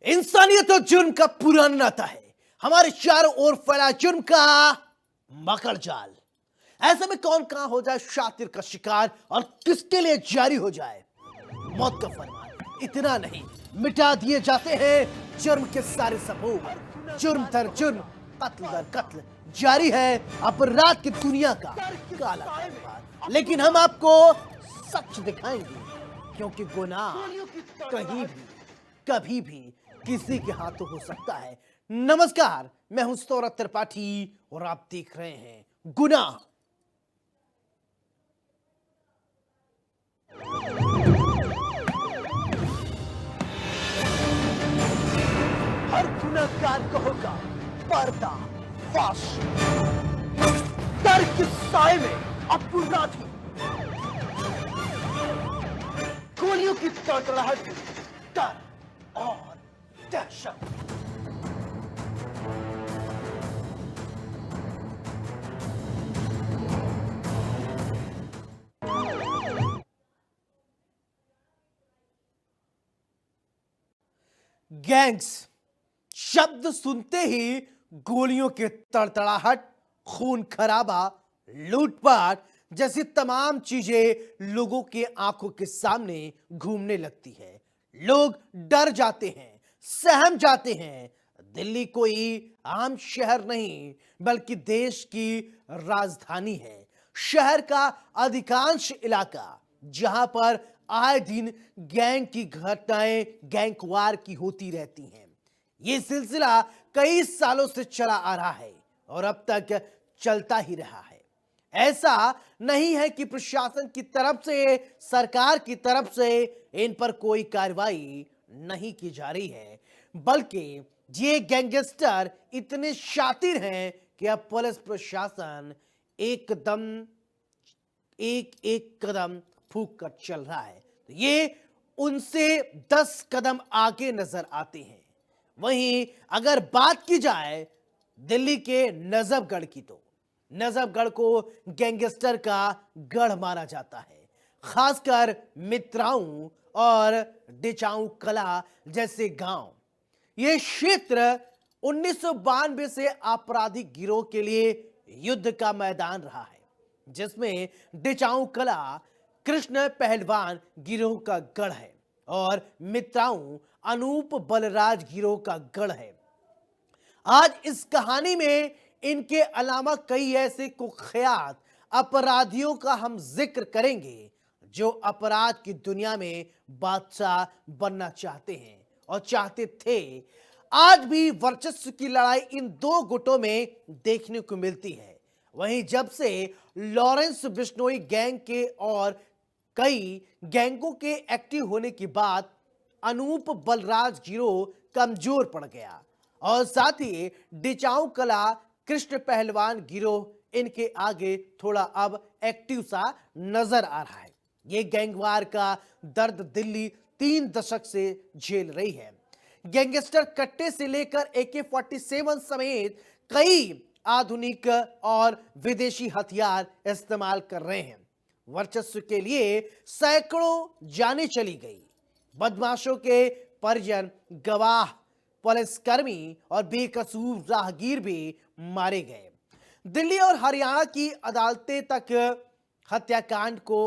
इंसानियत और जुर्म का पुराना नाता है। हमारे चारों ओर फैला जुर्म का मकड़ जाल। ऐसे में कौन कहां हो जाए शातिर का शिकार और किसके लिए जारी हो जाए मौत का फरमान। इतना नहीं, मिटा दिए जाते हैं जुर्म के सारे सबूत। जुर्म दर जुर्म, कत्ल दर कत्ल जारी है अपराध की दुनिया का काला कारोबार। लेकिन हम आपको सच दिखाएंगे, क्योंकि गुनाह कहीं भी कभी भी किसी के हाथों हो सकता है। नमस्कार, मैं हूं सौरभ त्रिपाठी और आप देख रहे हैं गुनाह। हर गुनहगार को होगा पर्दा फाश। डर के साए में अपराधी, गोलियों की तड़तड़ाहट, डर और दहशत। गैंग्स शब्द सुनते ही गोलियों की तड़तड़ाहट, खून खराबा, लूटपाट जैसी तमाम चीजें लोगों के आंखों के सामने घूमने लगती है। लोग डर जाते हैं, सहम जाते हैं। दिल्ली कोई आम शहर नहीं, बल्कि देश की राजधानी है। शहर का अधिकांश इलाका जहां पर आए दिन गैंग की घटनाएं गैंगवार की होती रहती हैं। ये सिलसिला कई सालों से चला आ रहा है और अब तक चलता ही रहा है। ऐसा नहीं है कि प्रशासन की तरफ से, सरकार की तरफ से इन पर कोई कार्रवाई नहीं की जा रही है, बल्कि ये गैंगस्टर इतने शातिर हैं कि अब पुलिस प्रशासन एक एक कदम फूंक कर चल रहा है। तो ये उनसे 10 कदम आगे नजर आते हैं। वहीं अगर बात की जाए दिल्ली के नजफगढ़ की, तो नजफगढ़ को गैंगस्टर का गढ़ माना जाता है। खासकर मित्राऊ और डिचाऊ कला जैसे गांव। यह क्षेत्र 1992 से आपराधिक गिरोह के लिए युद्ध का मैदान रहा है, जिसमें डिचाऊ कला कृष्ण पहलवान गिरोह का गढ़ है और मित्राऊ अनूप बलराज गिरोह का गढ़ है। आज इस कहानी में इनके अलावा कई ऐसे कुख्यात अपराधियों का हम जिक्र करेंगे जो अपराध की दुनिया में बादशाह बनना चाहते हैं और चाहते थे। आज भी वर्चस्व की लड़ाई इन दो गुटों में देखने को मिलती है। वहीं जब से लॉरेंस बिश्नोई गैंग के और कई गैंगों के एक्टिव होने के बाद अनूप बलराज गिरोह कमजोर पड़ गया और साथ ही डिचाऊ कला कृष्ण पहलवान गिरोह इनके आगे थोड़ा अब एक्टिव सा नजर आ रहा है। ये गैंगवार का दर्द दिल्ली 3 दशक से झेल रही है। गैंगस्टर कट्टे से लेकर AK-47 समेत कई आधुनिक और विदेशी हथियार इस्तेमाल कर रहे हैं। वर्चस्व के लिए सैकड़ों जानें चली गई। बदमाशों के परिजन, गवाह, पुलिसकर्मी और बेकसूर राहगीर भी मारे गए। दिल्ली और हरियाणा की अदालतें तक हत्याकांड को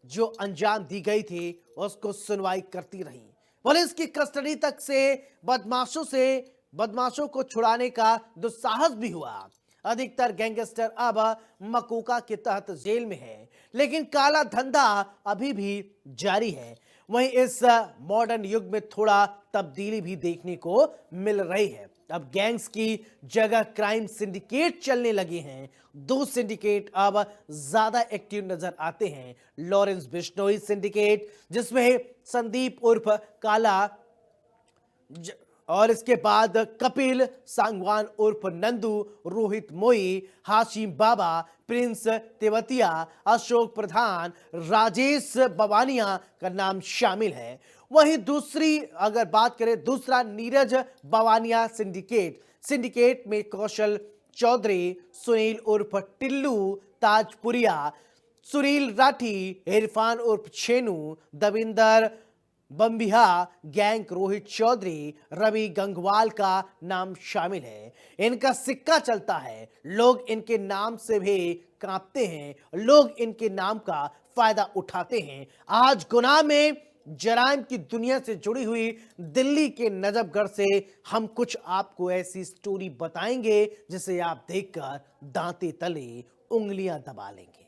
जो अंजाम दी गई थी उसको सुनवाई करती रही। पुलिस की कस्टडी तक से बदमाशों को छुड़ाने का दुस्साहस भी हुआ। अधिकतर गैंगस्टर अब मकोका के तहत जेल में है, लेकिन काला धंधा अभी भी जारी है। वहीं इस मॉडर्न युग में थोड़ा तब्दीली भी देखने को मिल रही है। अब गैंग्स की जगह क्राइम सिंडिकेट चलने लगे हैं। 2 सिंडिकेट अब ज्यादा एक्टिव नजर आते हैं। लॉरेंस बिश्नोई सिंडिकेट, जिसमें संदीप उर्फ काला और इसके बाद कपिल सांगवान उर्फ नंदू, रोहित मोई, हाशिम बाबा, प्रिंस तेवतिया, अशोक प्रधान, राजेश बवानिया का नाम शामिल है। वहीं दूसरी अगर बात करें, दूसरा नीरज बवानिया सिंडिकेट में कौशल चौधरी, सुनील उर्फ टिल्लू, ताजपुरिया, सुनील राठी, इरफान उर्फ छेनू, दविंदर बम्बिहा गैंग रोहित चौधरी, रवि गंगवाल का नाम शामिल है। इनका सिक्का चलता है, लोग इनके नाम से भी कांपते हैं, लोग इनके नाम का फायदा उठाते हैं। आज गुनाह में जराइम की दुनिया से जुड़ी हुई दिल्ली के नजफगढ़ से हम कुछ आपको ऐसी स्टोरी बताएंगे जिसे आप देखकर दांते तले उंगलियां दबा लेंगे।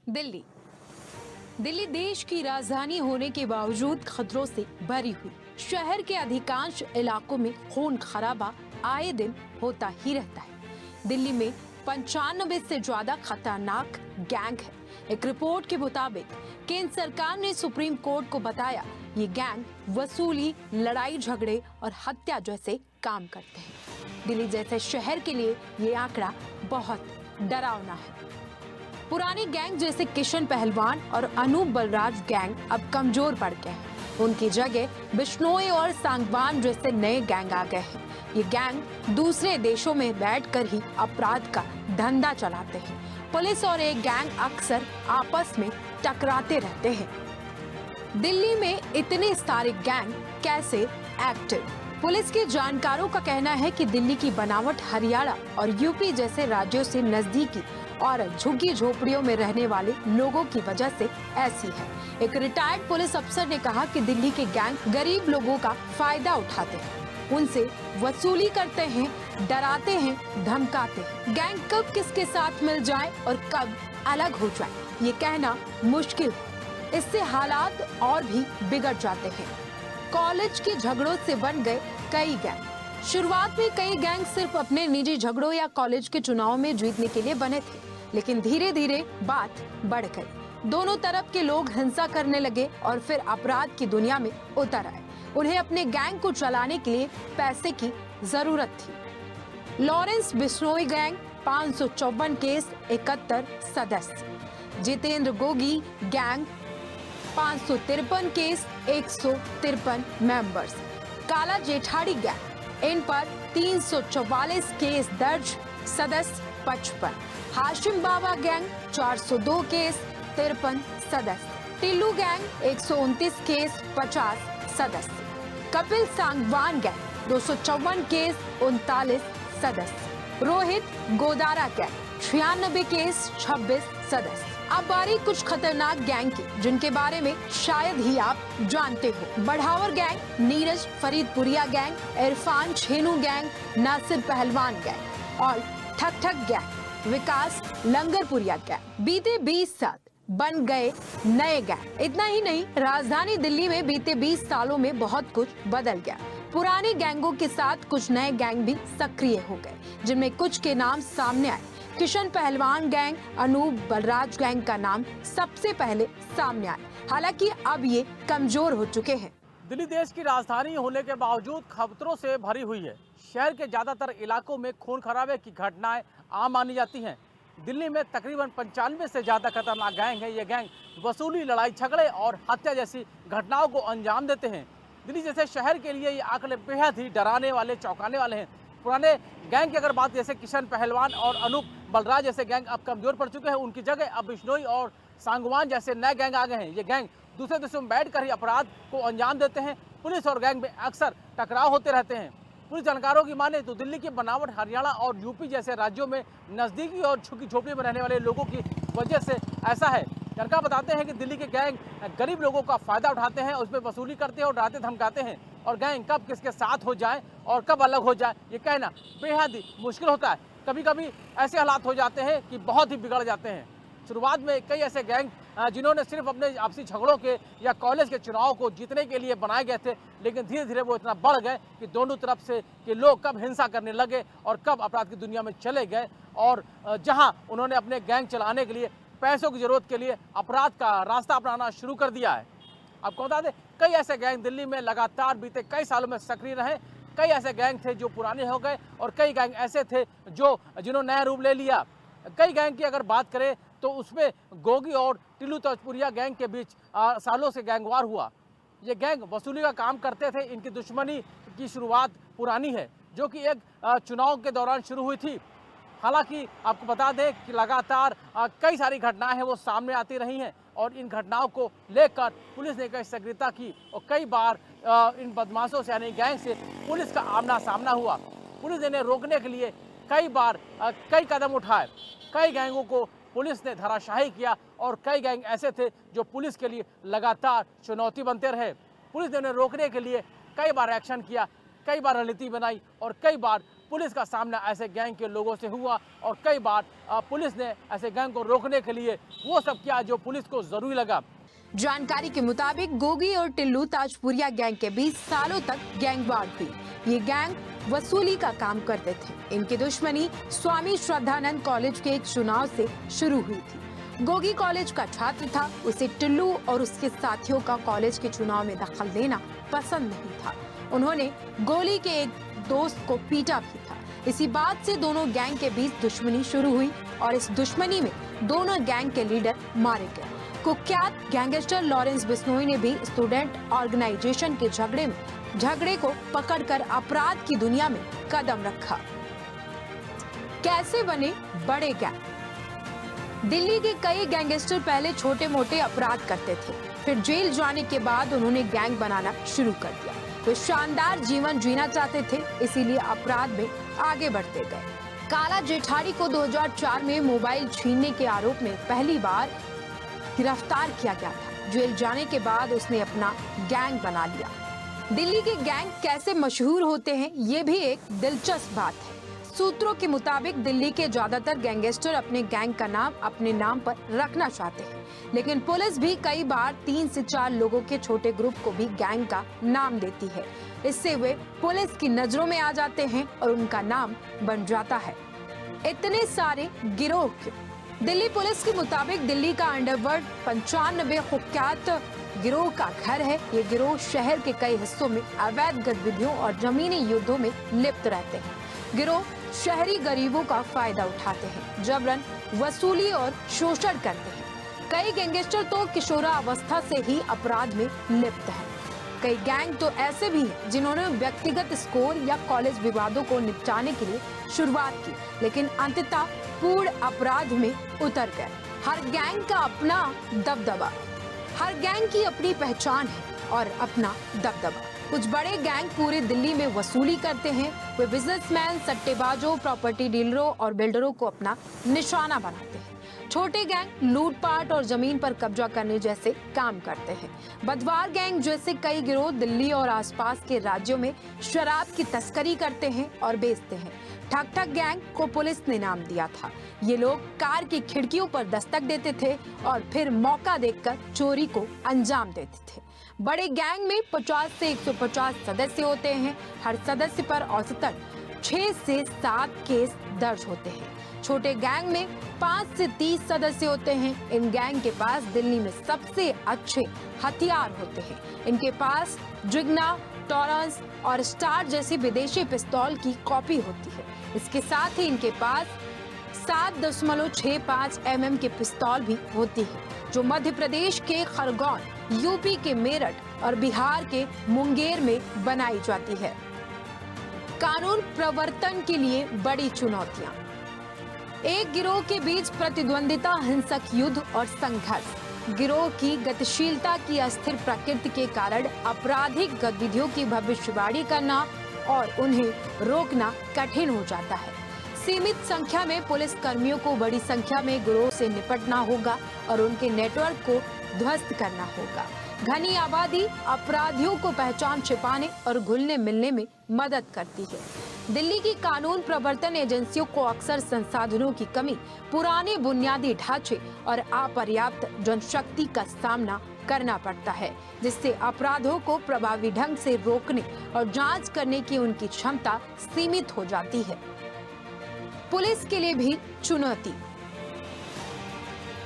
दिल्ली दिल्ली देश की राजधानी होने के बावजूद खतरों से भरी हुई। शहर के अधिकांश इलाकों में खून खराबा आए दिन होता ही रहता है। दिल्ली में 95 से ज्यादा खतरनाक गैंग है। एक रिपोर्ट के मुताबिक केंद्र सरकार ने सुप्रीम कोर्ट को बताया ये गैंग वसूली, लड़ाई झगड़े और हत्या जैसे काम करते हैं। दिल्ली जैसे शहर के लिए ये आंकड़ा बहुत डरावना है। पुराने गैंग जैसे किशन पहलवान और अनूप बलराज गैंग अब कमजोर पड़ गए हैं। उनकी जगह बिश्नोई और सांगवान जैसे नए गैंग आ गए हैं। ये गैंग दूसरे देशों में बैठकर ही अपराध का धंधा चलाते हैं। पुलिस और एक गैंग अक्सर आपस में टकराते रहते हैं। दिल्ली में इतने सारे गैंग कैसे एक्टिव? पुलिस के जानकारों का कहना है कि दिल्ली की बनावट हरियाणा और यूपी जैसे राज्यों से नजदीकी और झुग्गी झोपड़ियों में रहने वाले लोगों की वजह से ऐसी है। एक रिटायर्ड पुलिस अफसर ने कहा कि दिल्ली के गैंग गरीब लोगों का फायदा उठाते हैं, उनसे वसूली करते हैं, डराते हैं, धमकाते हैं। गैंग कब किसके साथ मिल जाए और कब अलग हो जाए ये कहना मुश्किल है। इससे हालात और भी बिगड़ जाते हैं। कॉलेज के झगड़ों से बन गए कई गैंग। शुरुआत में कई गैंग सिर्फ अपने निजी झगड़ों या कॉलेज के चुनाव में जीतने के लिए बने थे, लेकिन धीरे धीरे बात बढ़ गई। दोनों तरफ के लोग हिंसा करने लगे और फिर अपराध की दुनिया में उतर आए। उन्हें अपने गैंग को चलाने के लिए पैसे की जरूरत थी। लॉरेंस बिश्नोई गैंग 554 केस, 71 सदस्य। Jitendra Gogi gang 553 case, 153 members. काला जेठाड़ी गैंग, इन पर 344 केस दर्ज, सदस्य 55। हाशिम बाबा गैंग 402 केस, 53 सदस्य। टिल्लू गैंग 129 केस, 50 सदस्य। कपिल सांगवान गैंग 254 केस, 39 सदस्य। रोहित गोदारा गैंग 96 केस, 26 सदस्य। अब बारी कुछ खतरनाक गैंग की जिनके बारे में शायद ही आप जानते हो। बढ़ावर gang, Neeraj Faridpuria gang, Irfan Chhenu gang, Nasir Pahalwan gang और ठक ठक गैंग, विकास लंगरपुरिया गैंग। बीते 20 साल बन गए नए गैंग। इतना ही नहीं, राजधानी दिल्ली में बीते 20 सालों में बहुत कुछ बदल गया। पुराने गैंगों के साथ कुछ नए गैंग भी सक्रिय हो गए, जिनमें कुछ के नाम सामने आए। किशन पहलवान गैंग, अनूप बलराज गैंग का नाम सबसे पहले सामने आए। हालांकि अब ये कमजोर हो चुके हैं। दिल्ली देश की राजधानी होने के बावजूद खतरों से भरी हुई है। शहर के ज्यादातर इलाकों में खून खराबे की घटनाएं आम मानी जाती हैं। दिल्ली में तकरीबन 95 से ज्यादा खतरनाक गैंग है। ये गैंग वसूली, लड़ाई झगड़े और हत्या जैसी घटनाओं को अंजाम देते हैं। दिल्ली जैसे शहर के लिए ये आंकड़े बेहद ही डराने वाले, चौंकाने वाले हैं। पुराने गैंग की अगर बात, जैसे किशन पहलवान और अनूप बलराज जैसे गैंग अब कमजोर पड़ चुके हैं, उनकी जगह अब बिश्नोई और सांगवान जैसे नए गैंग आ गए हैं। ये गैंग दूसरे देशों में बैठकर ही अपराध को अंजाम देते हैं। पुलिस और गैंग में अक्सर टकराव होते रहते हैं। पुलिस जानकारों की माने तो दिल्ली की बनावट हरियाणा और यूपी जैसे राज्यों में नज़दीकी और झुग्गी झोपड़ी में रहने वाले लोगों की वजह से ऐसा है। जानकार बताते हैं कि दिल्ली के गैंग गरीब लोगों का फायदा उठाते हैं, उसमें वसूली करते हैं और डराते धमकाते हैं। और गैंग कब किसके साथ हो जाए और कब अलग हो जाए ये कहना बेहद ही मुश्किल होता है। कभी कभी ऐसे हालात हो जाते हैं कि बहुत ही बिगड़ जाते हैं। शुरुआत में कई ऐसे गैंग जिन्होंने सिर्फ अपने आपसी झगड़ों के या कॉलेज के चुनाव को जीतने के लिए बनाए गए थे, लेकिन धीरे धीरे वो इतना बढ़ गए कि दोनों तरफ से कि लोग कब हिंसा करने लगे और कब अपराध की दुनिया में चले गए। और जहां उन्होंने अपने गैंग चलाने के लिए पैसों की जरूरत के लिए अपराध का रास्ता अपनाना शुरू कर दिया है। आपको बता दें, कई ऐसे गैंग दिल्ली में लगातार बीते कई सालों में सक्रिय रहे। कई ऐसे गैंग थे जो पुराने हो गए और कई गैंग ऐसे थे जिन्होंने नया रूप ले लिया। कई गैंग की अगर बात करें तो उसमें गोगी और टिल्लू तौजपुरिया गैंग के बीच सालों से गैंगवार हुआ। ये गैंग वसूली का काम करते थे। इनकी दुश्मनी की शुरुआत पुरानी है, जो कि एक चुनाव के दौरान शुरू हुई थी। हालांकि आपको बता दें कि लगातार कई सारी घटनाएं हैं वो सामने आती रही हैं और इन घटनाओं को लेकर पुलिस ने कई सक्रियता की और कई बार इन बदमाशों से यानी गैंग से पुलिस का आमना सामना हुआ। पुलिस ने इन्हें रोकने के लिए कई बार कई कदम उठाए। कई गैंगों को पुलिस ने धराशाही किया और कई गैंग ऐसे थे जो पुलिस के लिए लगातार चुनौती बनते रहे। पुलिस ने उन्हें रोकने के लिए कई बार एक्शन किया, कई बार रणनीति बनाई और कई बार पुलिस का सामना ऐसे गैंग के लोगों से हुआ और कई बार पुलिस ने ऐसे गैंग को रोकने के लिए वो सब किया जो पुलिस को जरूरी लगा। जानकारी के मुताबिक गोगी और टिल्लू ताजपुरिया गैंग के बीच सालों तक गैंगवार हुई। ये गैंग वसूली का काम करते थे। इनकी दुश्मनी स्वामी श्रद्धानंद कॉलेज के एक चुनाव से शुरू हुई थी। गोगी कॉलेज का छात्र था, उसे टिल्लू और उसके साथियों का कॉलेज के चुनाव में दखल देना पसंद नहीं था। उन्होंने गोली के एक दोस्त को पीटा भी था। इसी बात से दोनों गैंग के बीच दुश्मनी शुरू हुई और इस दुश्मनी में दोनों गैंग के लीडर मारे गए। कुख्यात गैंगस्टर लॉरेंस बिश्नोई ने भी स्टूडेंट ऑर्गेनाइजेशन के झगड़े को पकड़कर अपराध की दुनिया में कदम रखा। कैसे बने बड़े गैंग? दिल्ली के कई गैंगस्टर पहले छोटे मोटे अपराध करते थे, फिर जेल जाने के बाद उन्होंने गैंग बनाना शुरू कर दिया। वे शानदार जीवन जीना चाहते थे, इसीलिए अपराध में आगे बढ़ते गए। काला जेठानी को 2004 में मोबाइल छीनने के आरोप में पहली बार गिरफ्तार किया गया था। जेल जाने के बाद उसने अपना गैंग बना लिया। दिल्ली के गैंग कैसे मशहूर होते हैं, ये भी एक दिलचस्प बात है। सूत्रों के मुताबिक दिल्ली के ज्यादातर गैंगस्टर अपने गैंग का नाम अपने नाम पर रखना चाहते हैं, लेकिन पुलिस भी कई बार 3 से 4 लोगों के छोटे ग्रुप को भी गैंग का नाम देती है। इससे वे पुलिस की नजरों में आ जाते हैं और उनका नाम बन जाता है। इतने सारे गिरोह क्यों? दिल्ली पुलिस के मुताबिक दिल्ली का अंडरवर्ल्ड 95 कुख्यात गिरोह का घर है। ये गिरोह शहर के कई हिस्सों में अवैध गतिविधियों और जमीनी युद्धों में लिप्त रहते हैं। गिरोह शहरी गरीबों का फायदा उठाते हैं, जबरन वसूली और शोषण करते हैं। कई गैंगस्टर तो किशोरावस्था से ही अपराध में लिप्त हैं। कई गैंग तो ऐसे भी हैं जिन्होंने व्यक्तिगत स्कोर या कॉलेज विवादों को निपटाने के लिए शुरुआत की, लेकिन अंततः पूर्ण अपराध में उतर गए। हर गैंग का अपना दबदबा, हर गैंग की अपनी पहचान है और अपना दबदबा। कुछ बड़े गैंग पूरे दिल्ली में वसूली करते हैं। वे बिजनेसमैन, सट्टेबाजों, प्रॉपर्टी डीलरों और बिल्डरों को अपना निशाना बनाते हैं। छोटे गैंग लूटपाट और जमीन पर कब्जा करने जैसे काम करते हैं। बदवार गैंग जैसे कई गिरोह दिल्ली और आसपास के राज्यों में शराब की तस्करी करते हैं और बेचते हैं। ठग ठग गैंग को पुलिस ने नाम दिया था। ये लोग कार की खिड़कियों पर दस्तक देते थे और फिर मौका देखकर चोरी को अंजाम देते थे। बड़े गैंग में 50 से 150 सदस्य होते हैं। हर सदस्य पर औसतन 6 से 7 केस दर्ज होते हैं। छोटे गैंग में 5 से 30 सदस्य होते हैं। इन गैंग के पास दिल्ली में सबसे अच्छे हथियार होते हैं। इनके पास जिग्ना, टॉरंस और स्टार जैसी विदेशी पिस्तौल की कॉपी होती है। इसके साथ ही इनके पास 7.65 mm की पिस्तौल भी होती है, जो मध्य प्रदेश के खरगोन, यूपी के मेरठ और बिहार के मुंगेर में बनाई जाती है। कानून प्रवर्तन के लिए बड़ी चुनौतियां। एक गिरोह के बीच प्रतिद्वंदिता, हिंसक युद्ध और संघर्ष। गिरोह की गतिशीलता की अस्थिर प्रकृति के कारण आपराधिक गतिविधियों की भविष्यवाणी करना और उन्हें रोकना कठिन हो जाता है। सीमित संख्या में पुलिस कर्मियों को बड़ी संख्या में गिरोह से निपटना होगा और उनके नेटवर्क को ध्वस्त करना होगा। घनी आबादी अपराधियों को पहचान छिपाने और घुलने मिलने में मदद करती है। दिल्ली की कानून प्रवर्तन एजेंसियों को अक्सर संसाधनों की कमी, पुराने बुनियादी ढांचे और अपर्याप्त जनशक्ति का सामना करना पड़ता है, जिससे अपराधों को प्रभावी ढंग से रोकने और जांच करने की उनकी क्षमता सीमित हो जाती है। पुलिस के लिए भी चुनौती।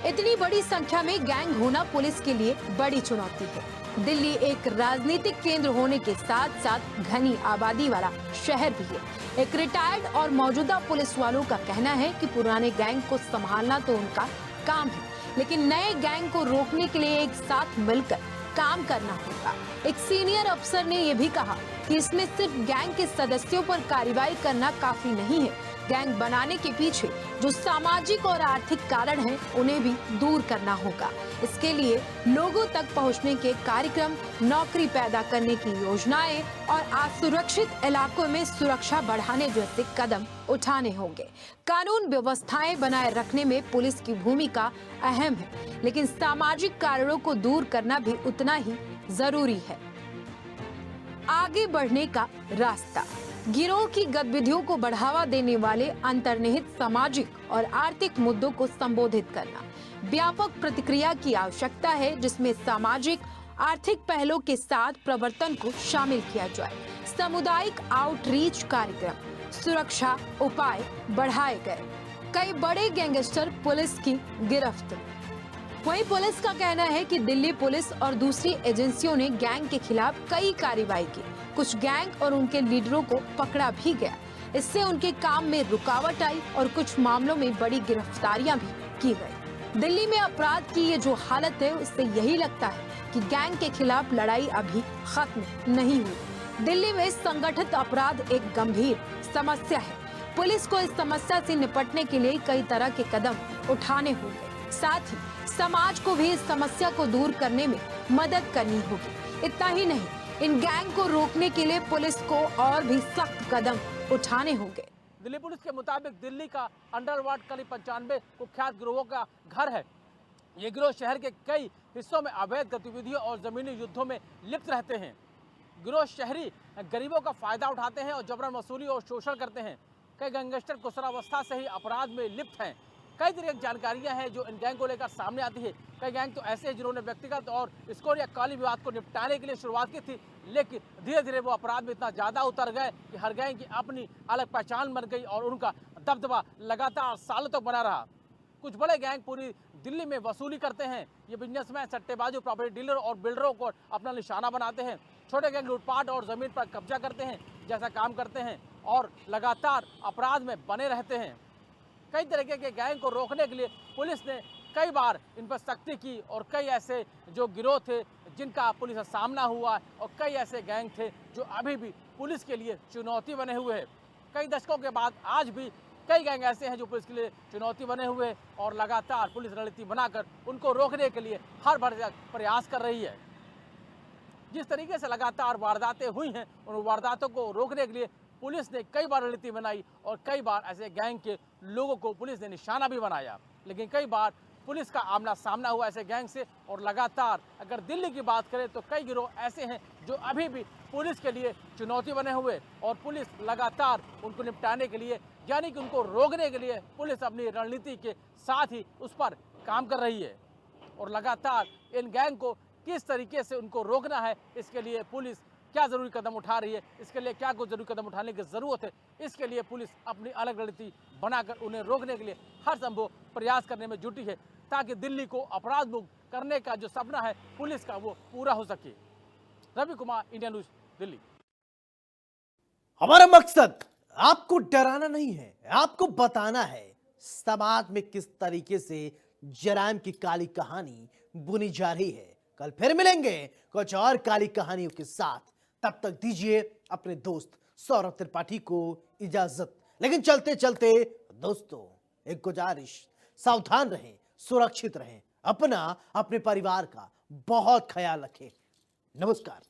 इतनी बड़ी संख्या में गैंग होना पुलिस के लिए बड़ी चुनौती है। दिल्ली एक राजनीतिक केंद्र होने के साथ साथ घनी आबादी वाला शहर भी है। एक रिटायर्ड और मौजूदा पुलिस वालों का कहना है कि पुराने गैंग को संभालना तो उनका काम है, लेकिन नए गैंग को रोकने के लिए एक साथ मिलकर काम करना होगा। एक सीनियर अफसर ने यह भी कहा कि इसमें सिर्फ गैंग के सदस्यों पर कार्रवाई करना काफी नहीं है, गैंग बनाने के पीछे जो सामाजिक और आर्थिक कारण हैं, उन्हें भी दूर करना होगा। इसके लिए लोगों तक पहुंचने के कार्यक्रम, नौकरी पैदा करने की योजनाएं और असुरक्षित इलाकों में सुरक्षा बढ़ाने जैसे कदम उठाने होंगे। कानून व्यवस्थाएं बनाए रखने में पुलिस की भूमिका अहम है, लेकिन सामाजिक कारणों को दूर करना भी उतना ही जरूरी है। आगे बढ़ने का रास्ता, गिरोह की गतिविधियों को बढ़ावा देने वाले अंतर्निहित सामाजिक और आर्थिक मुद्दों को संबोधित करना। व्यापक प्रतिक्रिया की आवश्यकता है, जिसमें सामाजिक आर्थिक पहलों के साथ प्रवर्तन को शामिल किया जाए। सामुदायिक आउटरीच कार्यक्रम, सुरक्षा उपाय बढ़ाए गए। कई बड़े गैंगस्टर पुलिस की गिरफ्त। वहीं पुलिस का कहना है कि दिल्ली पुलिस और दूसरी एजेंसियों ने गैंग के खिलाफ कई कार्रवाई की। कुछ गैंग और उनके लीडरों को पकड़ा भी गया। इससे उनके काम में रुकावट आई और कुछ मामलों में बड़ी गिरफ्तारियां भी की गई। दिल्ली में अपराध की ये जो हालत है, उससे यही लगता है कि गैंग के खिलाफ लड़ाई अभी खत्म नहीं हुई। दिल्ली में संगठित अपराध एक गंभीर समस्या है। पुलिस को इस समस्या से निपटने के लिए कई तरह के कदम उठाने होंगे। साथ ही समाज को भी इस समस्या को दूर करने में मदद करनी होगी। इतना ही नहीं, इन गैंग को रोकने के लिए पुलिस को और भी सख्त कदम उठाने होंगे। दिल्ली पुलिस के मुताबिक दिल्ली का अंडरवर्ल्ड करीब 95 कुख्यात गिरोहों का घर है। ये गिरोह शहर के कई हिस्सों में अवैध गतिविधियों और जमीनी युद्धों में लिप्त रहते हैं। गिरोह शहरी गरीबों का फायदा उठाते हैं और जबरन वसूली और शोषण करते हैं। कई गैंगस्टर कुशलावस्था से ही अपराध में लिप्त हैं। कई तरह की जानकारियां हैं जो इन गैंग को लेकर सामने आती है। कई गैंग तो ऐसे हैं जिन्होंने व्यक्तिगत और स्कोर या काली विवाद को निपटाने के लिए शुरुआत की थी, लेकिन धीरे धीरे वो अपराध में इतना ज़्यादा उतर गए कि हर गैंग की अपनी अलग पहचान बन गई और उनका दबदबा लगातार सालों तक बना रहा। कुछ बड़े गैंग पूरी दिल्ली में वसूली करते हैं। ये बिजनेसमैन, सट्टेबाजों, प्रॉपर्टी डीलर और बिल्डरों को अपना निशाना बनाते हैं। छोटे गैंग लूटपाट और ज़मीन पर कब्जा करते हैं जैसा काम करते हैं और लगातार अपराध में बने रहते हैं। कई तरीके के गैंग को रोकने के लिए पुलिस ने कई बार इन पर सख्ती की और कई ऐसे जो गिरोह थे जिनका पुलिस का सामना हुआ और कई ऐसे गैंग थे जो अभी भी पुलिस के लिए चुनौती बने हुए हैं। कई दशकों के बाद आज भी कई गैंग ऐसे हैं जो पुलिस के लिए चुनौती बने हुए हैं और लगातार पुलिस रणनीति बनाकर उनको रोकने के लिए हर भरसक प्रयास कर रही है। जिस तरीके से लगातार वारदातें हुई हैं, उन वारदातों को रोकने के लिए पुलिस ने कई बार रणनीति बनाई और कई बार ऐसे गैंग के लोगों को पुलिस ने निशाना भी बनाया। लेकिन कई बार पुलिस का आमना सामना हुआ ऐसे गैंग से और लगातार अगर दिल्ली की बात करें तो कई गिरोह ऐसे हैं जो अभी भी पुलिस के लिए चुनौती बने हुए और पुलिस लगातार उनको निपटाने के लिए, यानी कि उनको रोकने के लिए पुलिस अपनी रणनीति के साथ ही उस पर काम कर रही है। और लगातार इन गैंग को किस तरीके से उनको रोकना है, इसके लिए पुलिस क्या ज़रूरी कदम उठा रही है, इसके लिए क्या कुछ ज़रूरी कदम उठाने की ज़रूरत है, इसके लिए पुलिस अपनी अलग रणनीति बनाकर उन्हें रोकने के लिए हर संभव प्रयास करने में जुटी है ताकि दिल्ली को अपराध मुक्त करने का जो सपना है पुलिस का वो पूरा हो सके। Ravi Kumar, India News, Delhi. हमारा मकसद आपको डराना नहीं है, आपको बताना है समाज में किस तरीके से जराइम की काली कहानी बुनी जा रही है। कल फिर मिलेंगे कुछ और काली कहानियों के साथ। तब तक दीजिए अपने दोस्त सौरभ त्रिपाठी को इजाजत। लेकिन चलते चलते दोस्तों एक गुजारिश, सावधान रहें, सुरक्षित रहें, अपना अपने परिवार का बहुत ख्याल रखें। नमस्कार।